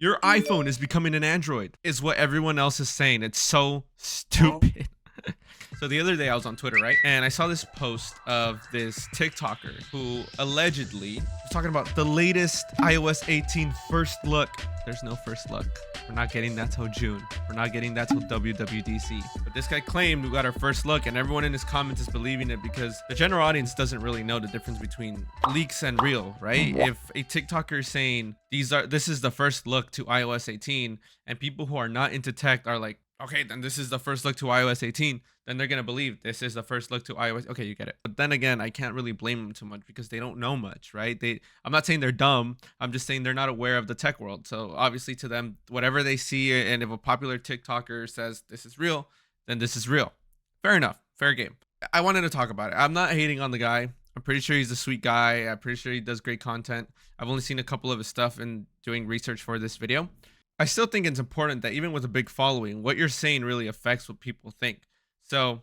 Your iPhone is becoming an Android, is what everyone else is saying. It's so stupid. So the other day I was on Twitter, right? And I saw this post of this TikToker who allegedly was talking about the latest iOS 18 first look. There's no first look. We're not getting that till June. We're not getting that till WWDC. But this guy claimed we got our first look, and everyone in his comments is believing it because the general audience doesn't really know the difference between leaks and real, right? If a TikToker is saying this is the first look to iOS 18, and people who are not into tech are like, okay, then this is the first look to iOS 18, then they're gonna believe this is the first look to iOS. Okay, you get it. But then again, I can't really blame them too much because they don't know much, right? I'm not saying they're dumb. I'm just saying they're not aware of the tech world. So obviously to them, whatever they see, and if a popular TikToker says this is real, then this is real. Fair enough. Fair game. I wanted to talk about it. I'm not hating on the guy. I'm pretty sure he's a sweet guy. I'm pretty sure he does great content. I've only seen a couple of his stuff in doing research for this video. I still think it's important that even with a big following, what you're saying really affects what people think. So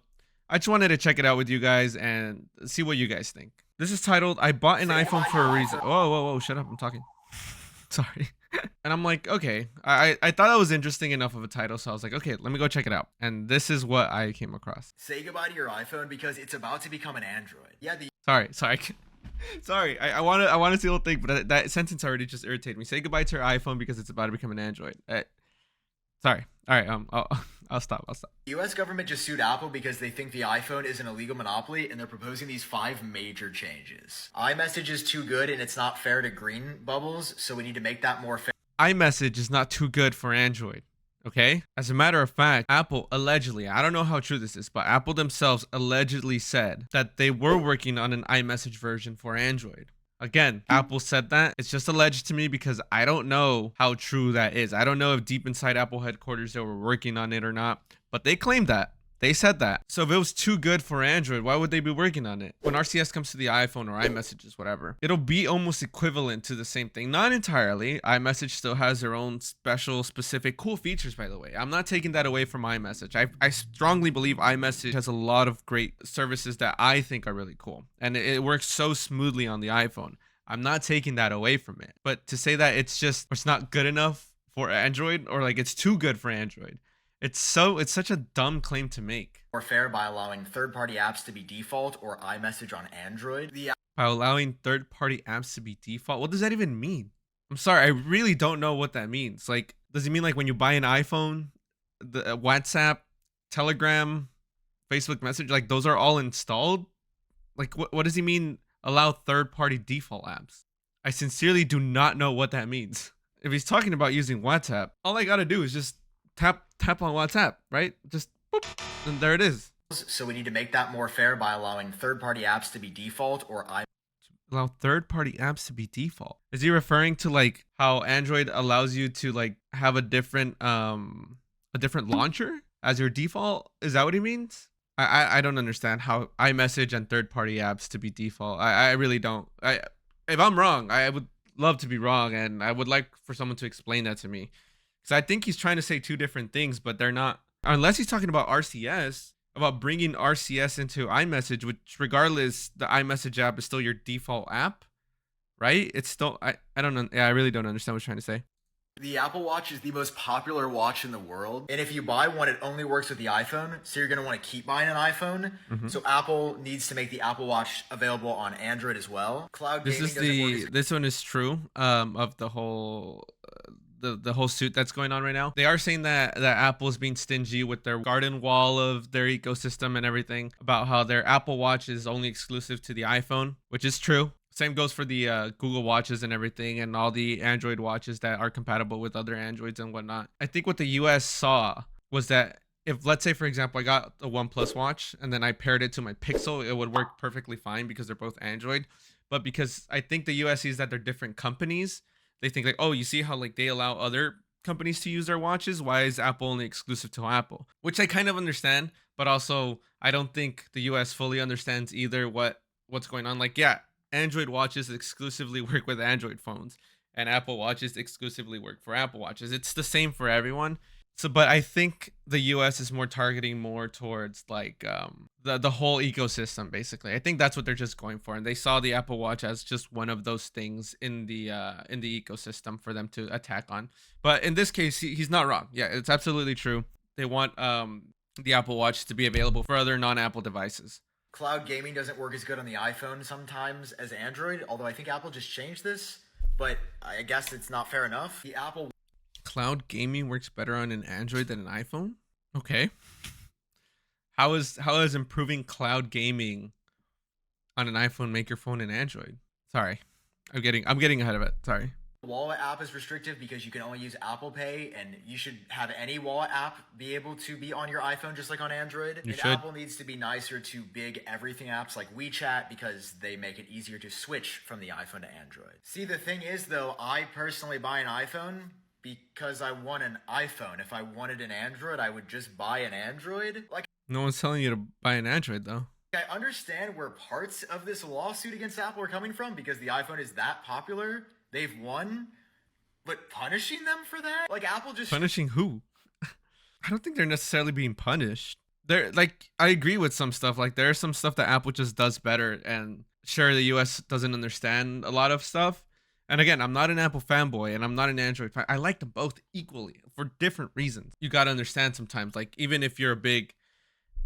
I just wanted to check it out with you guys and see what you guys think. This is titled, I bought an iPhone for a reason. Whoa, shut up. I'm talking. Sorry. And I'm like, okay, I thought that was interesting enough of a title. So I was like, okay, let me go check it out. And this is what I came across. Say goodbye to your iPhone because it's about to become an Android. Yeah, Sorry, I want to see the whole thing, but that sentence already just irritated me. Say goodbye to your iPhone because it's about to become an Android. Sorry. All right, I'll stop. The US government just sued Apple because they think the iPhone is an illegal monopoly, and they're proposing these 5 major changes. iMessage is too good and it's not fair to green bubbles, so we need to make that more fair. iMessage is not too good for Android. Okay. As a matter of fact, Apple allegedly, I don't know how true this is, but Apple themselves allegedly said that they were working on an iMessage version for Android. Again, Apple said that. It's just alleged to me because I don't know how true that is. I don't know if deep inside Apple headquarters they were working on it or not, but they claimed that. They said that. So if it was too good for Android, why would they be working on it? When RCS comes to the iPhone or iMessages, whatever, it'll be almost equivalent to the same thing. Not entirely. iMessage still has their own special, specific, cool features, by the way. I'm not taking that away from iMessage. I strongly believe iMessage has a lot of great services that I think are really cool. And it works so smoothly on the iPhone. I'm not taking that away from it. But to say that it's not good enough for Android, or like it's too good for Android, it's such a dumb claim to make. More fair by allowing third-party apps to be default or iMessage on Android. By allowing third-party apps to be default? What does that even mean? I'm sorry, I really don't know what that means. Like, does it mean like when you buy an iPhone, the WhatsApp, Telegram, Facebook Messenger, like those are all installed? Like, what does he mean allow third-party default apps? I sincerely do not know what that means. If he's talking about using WhatsApp, all I gotta do is just tap on WhatsApp, right? Just boop, and there it is. So we need to make that more fair by allowing third-party apps to be default or allow third-party apps to be default. Is he referring to like how Android allows you to like have a different launcher as your default? Is that what he means? I don't understand how iMessage and third-party apps to be default. I really don't. If I'm wrong, I would love to be wrong, and I would like for someone to explain that to me. Because I think he's trying to say two different things, but they're not. Unless he's talking about RCS, about bringing RCS into iMessage, which regardless, the iMessage app is still your default app, right? It's still, I don't know. Yeah, I really don't understand what he's trying to say. The Apple Watch is the most popular watch in the world. And if you buy one, it only works with the iPhone. So you're going to want to keep buying an iPhone. Mm-hmm. So Apple needs to make the Apple Watch available on Android as well. Cloud gaming this one is true of the whole... The whole suit that's going on right now. They are saying that Apple is being stingy with their garden wall of their ecosystem and everything, about how their Apple Watch is only exclusive to the iPhone, which is true. Same goes for the Google Watches and everything, and all the Android watches that are compatible with other Androids and whatnot. I think what the US saw was that if, let's say, for example, I got a OnePlus watch and then I paired it to my Pixel, it would work perfectly fine because they're both Android. But because I think the US sees that they're different companies, they think like, oh, you see how like they allow other companies to use their watches? Why is Apple only exclusive to Apple? Which I kind of understand, but also I don't think the US fully understands either what's going on. Like, yeah, Android watches exclusively work with Android phones, and Apple watches exclusively work for Apple watches. It's the same for everyone. So, but I think the US is more targeting more towards like the whole ecosystem basically. I think that's what they're just going for, and they saw the Apple Watch as just one of those things in the ecosystem for them to attack on. But in this case, he's not wrong. Yeah, it's absolutely true. They want the Apple Watch to be available for other non-Apple devices. Cloud gaming doesn't work as good on the iPhone sometimes as Android, although I think Apple just changed this, but I guess it's not fair enough. The Apple Cloud gaming works better on an Android than an iPhone? Okay. How is improving cloud gaming on an iPhone make your phone an Android? Sorry. I'm getting ahead of it. Sorry. Wallet app is restrictive because you can only use Apple Pay, and you should have any wallet app be able to be on your iPhone just like on Android. You And should. Apple needs to be nicer to big everything apps like WeChat because they make it easier to switch from the iPhone to Android. See, the thing is though, I personally buy an iPhone because I want an iPhone. If I wanted an Android, I would just buy an Android. Like, No one's telling you to buy an Android though. I understand where parts of this lawsuit against Apple are coming from because the iPhone is that popular. They've won, but punishing them for that? Like, Apple just... Punishing who? I don't think they're necessarily being punished. They're like, I agree with some stuff. Like, there's some stuff that Apple just does better, and sure, the US doesn't understand a lot of stuff. And again, I'm not an Apple fanboy and I'm not an Android fan. I like them both equally for different reasons. You got to understand sometimes, like, even if you're a big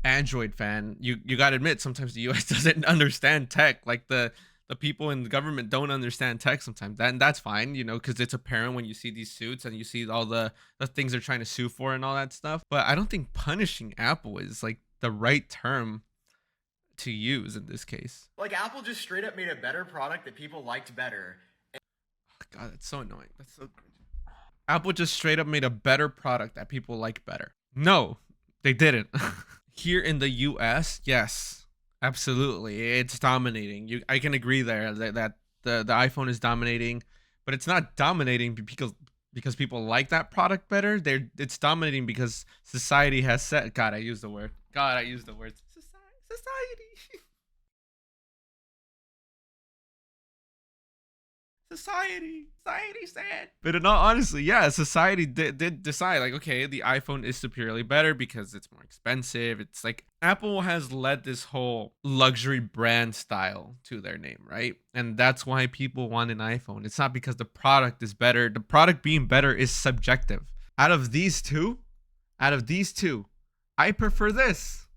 Android fan, you got to admit sometimes the US doesn't understand tech. Like, the people in the government don't understand tech sometimes. That's fine, you know, because it's apparent when you see these suits and you see all the things they're trying to sue for and all that stuff. But I don't think punishing Apple is like the right term to use in this case. Like, Apple just straight up made a better product that people liked better. Oh, God, that's so annoying. That's so cringy. Apple just straight up made a better product that people like better. No, they didn't. Here in the US, yes. Absolutely, it's dominating. I can agree there that the iPhone is dominating, but it's not dominating because people like that product better. It's dominating because society has set. God, I used the word. God, I used the word. Society. Society said. But in all honestly, yeah, society did decide, like, okay, the iPhone is superiorly better because it's more expensive. It's like Apple has led this whole luxury brand style to their name, right? And that's why people want an iPhone. It's not because the product is better. The product being better is subjective. Out of these two, I prefer this.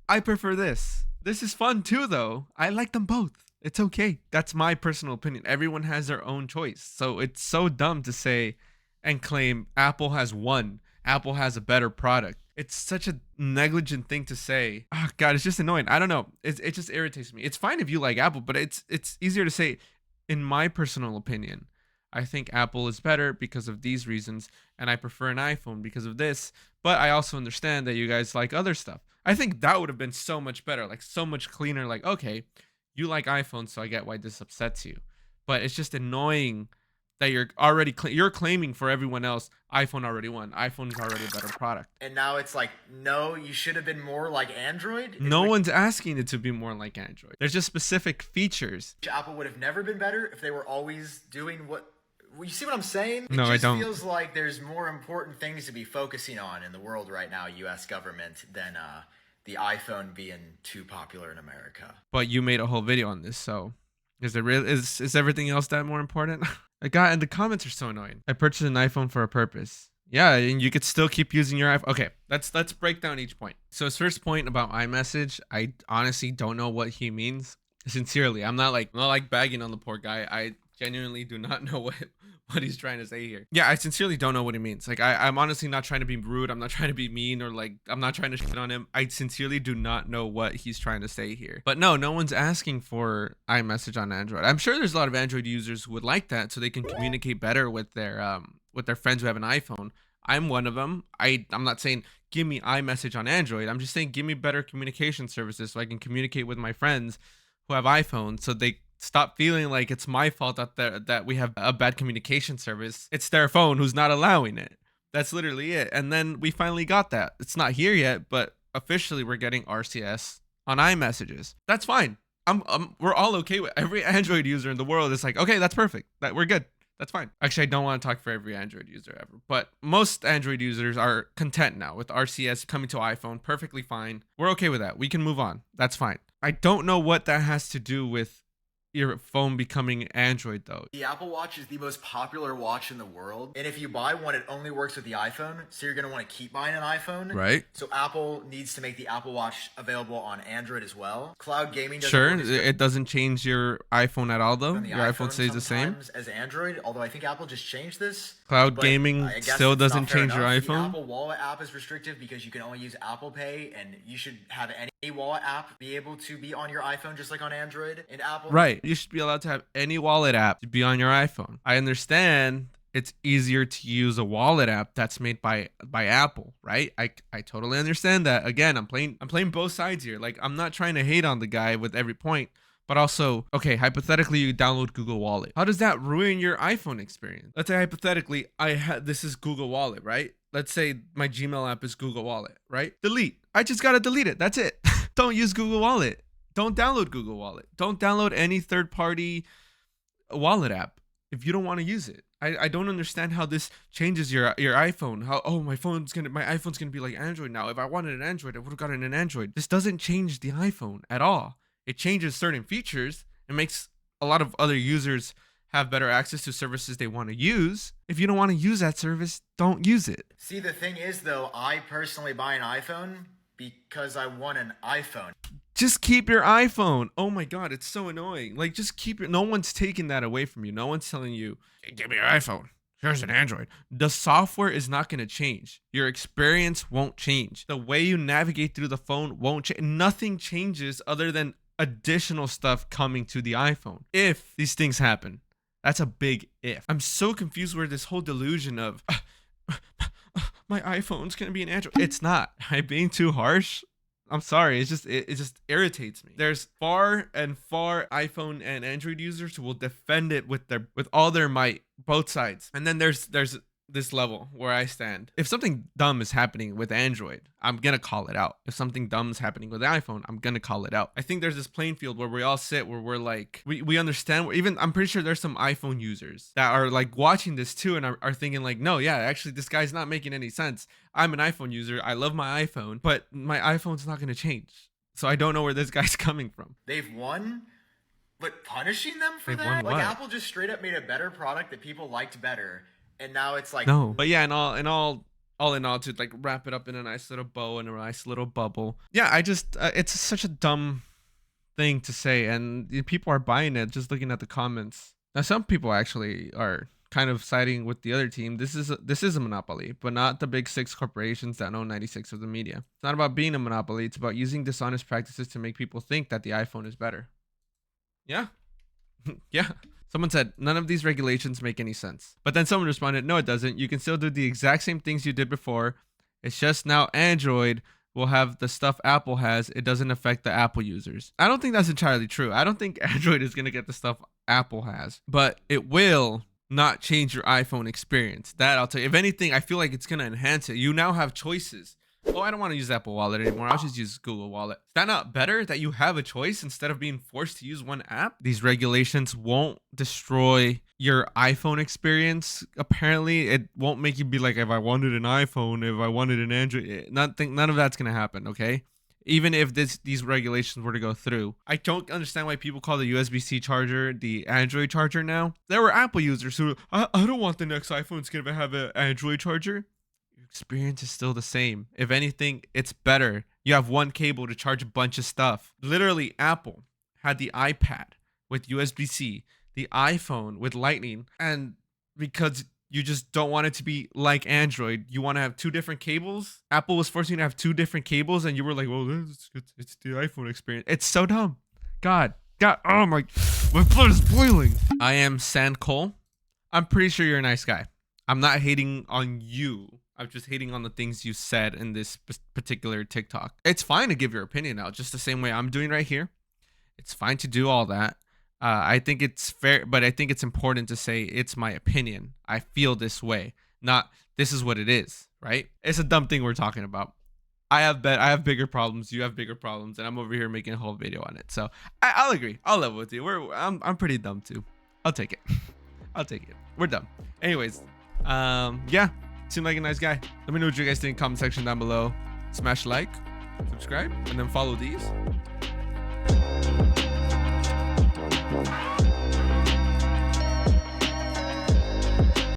This is fun too, though. I like them both. It's okay. That's my personal opinion. Everyone has their own choice. So it's so dumb to say and claim Apple has won. Apple has a better product. It's such a negligent thing to say. Oh, God, it's just annoying. I don't know. It just irritates me. It's fine if you like Apple, but it's easier to say, in my personal opinion, I think Apple is better because of these reasons, and I prefer an iPhone because of this. But I also understand that you guys like other stuff. I think that would have been so much better, like so much cleaner. Like, okay, you like iPhone, so I get why this upsets you. But it's just annoying that you're already you're claiming for everyone else iPhone already won. iPhone's already a better product. And now it's like, no, you should have been more like Android. No one's asking it to be more like Android. There's just specific features. Apple would have never been better if they were always doing what... You see what I'm saying? No, I don't. It feels like there's more important things to be focusing on in the world right now, U.S. government, than the iPhone being too popular in America. But you made a whole video on this, so is everything else that more important? I got, and the comments are so annoying. I purchased an iPhone for a purpose. Yeah, and you could still keep using your iPhone. Okay, let's break down each point. So his first point about iMessage, I honestly don't know what he means. Sincerely, I'm not like bagging on the poor guy. I genuinely do not know what he's trying to say here. Yeah, I sincerely don't know what he means. Like, I'm honestly not trying to be rude. I'm not trying to be mean, or like, I'm not trying to shit on him. I sincerely do not know what he's trying to say here. But no one's asking for iMessage on Android. I'm sure there's a lot of Android users who would like that so they can communicate better with their friends who have an iPhone. I'm one of them. I'm not saying give me iMessage on Android. I'm just saying give me better communication services so I can communicate with my friends who have iPhones, so they stop feeling like it's my fault that we have a bad communication service. It's their phone who's not allowing it. That's literally it. And then we finally got that. It's not here yet, but officially we're getting RCS on iMessages. That's fine. We're all okay with every Android user in the world. It's like, okay, that's perfect. That we're good. That's fine. Actually, I don't want to talk for every Android user ever, but most Android users are content now with RCS coming to iPhone. Perfectly fine. We're okay with that. We can move on. That's fine. I don't know what that has to do with your phone becoming Android though. The Apple Watch is the most popular watch in the world. And if you buy one, it only works with the iPhone. So you're going to want to keep buying an iPhone. Right. So Apple needs to make the Apple Watch available on Android as well. Cloud gaming doesn't Sure, work as good it doesn't change your iPhone at all though. on the Your iPhone stays the same. sometimes as Android, although I think Apple just changed this. Cloud But gaming I guess still it's not doesn't fair change your enough. The iPhone. Apple Wallet app is restrictive because you can only use Apple Pay, and you should have any wallet app be able to be on your iPhone just like on Android. And Apple Right. You should be allowed to have any wallet app to be on your iPhone. I understand it's easier to use a wallet app that's made by Apple, right? I totally understand that. Again, I'm playing both sides here. Like, I'm not trying to hate on the guy with every point. But also, okay, hypothetically, you download Google Wallet. How does that ruin your iPhone experience? Let's say hypothetically, this is Google Wallet, right? Let's say my Gmail app is Google Wallet, right? Delete. I just gotta delete it. That's it. Don't use Google Wallet. Don't download Google Wallet. Don't download any third-party wallet app if you don't want to use it. I don't understand how this changes your iPhone. How, oh, my iPhone's gonna be like Android now. If I wanted an Android, I would have gotten an Android. This doesn't change the iPhone at all. It changes certain features. It makes a lot of other users have better access to services they want to use. If you don't want to use that service, don't use it. See, the thing is, though, I personally buy an iPhone because I want an iPhone. Just keep your iPhone. Oh my God, it's so annoying. Like, just keep no one's taking that away from you. No one's telling you, hey, give me your iPhone. Here's an Android. The software is not going to change. Your experience won't change. The way you navigate through the phone won't change. Nothing changes other than additional stuff coming to the iPhone. If these things happen, that's a big if. I'm so confused with this whole delusion of my iPhone's going to be an Android. It's not. I'm being too harsh. I'm sorry. It just irritates me. There's far and far iPhone and Android users who will defend it with all their might, both sides. And then there's this level where I stand. If something dumb is happening with Android, I'm gonna call it out. If something dumb is happening with the iPhone, I'm gonna call it out. I think there's this playing field where we all sit, where we're like, we understand. Even I'm pretty sure there's some iPhone users that are like watching this too and are thinking like, no, yeah, actually this guy's not making any sense. I'm an iPhone user. I love my iPhone, but my iPhone's not gonna change. So I don't know where this guy's coming from. They've won, but punishing them for They've that? won Like, what? Apple just straight up made a better product that people liked better. And now it's like, No, but yeah, all in all, to like wrap it up in a nice little bow and a nice little bubble. Yeah, I just it's such a dumb thing to say, and people are buying it. Just looking at the comments, now some people actually are kind of siding with the other team. This is a monopoly, but not the big six corporations that own 96 of the media. It's not about being a monopoly. It's about using dishonest practices to make people think that the iPhone is better. Yeah, yeah. Someone said, none of these regulations make any sense. But then someone responded, no, it doesn't. You can still do the exact same things you did before. It's just now Android will have the stuff Apple has. It doesn't affect the Apple users. I don't think that's entirely true. I don't think Android is going to get the stuff Apple has. But it will not change your iPhone experience. That I'll tell you. If anything, I feel like it's going to enhance it. You now have choices. Oh, I don't want to use Apple Wallet anymore. I'll just use Google Wallet. Is that not better that you have a choice instead of being forced to use one app? These regulations won't destroy your iPhone experience. Apparently, it won't make you be like, if I wanted an iPhone, if I wanted an Android. None of that's going to happen, okay? Even if these regulations were to go through. I don't understand why people call the USB-C charger the Android charger now. There were Apple users who, I don't want the next iPhone to have an Android charger. Experience is still the same. If anything, it's better. You have one cable to charge a bunch of stuff. Literally, Apple had the iPad with USB-C, the iPhone with Lightning, and because you just don't want it to be like Android, you want to have two different cables. Apple was forcing you to have two different cables, and you were like, well, it's the iPhone experience. It's so dumb. God, oh my blood is boiling. I am Sand Cole. I'm pretty sure you're a nice guy. I'm not hating on you. I'm just hating on the things you said in this particular TikTok. It's fine to give your opinion out, just the same way I'm doing right here. It's fine to do all that. I think it's fair, but I think it's important to say it's my opinion. I feel this way, not this is what it is, right? It's a dumb thing we're talking about. I have bigger problems. You have bigger problems, and I'm over here making a whole video on it. So I'll agree. I'll level with you. I'm pretty dumb too. I'll take it. I'll take it. We're done. Anyways, yeah, seemed like a nice guy. Let me know what you guys think in the comment section down below. Smash like, subscribe, and then follow these.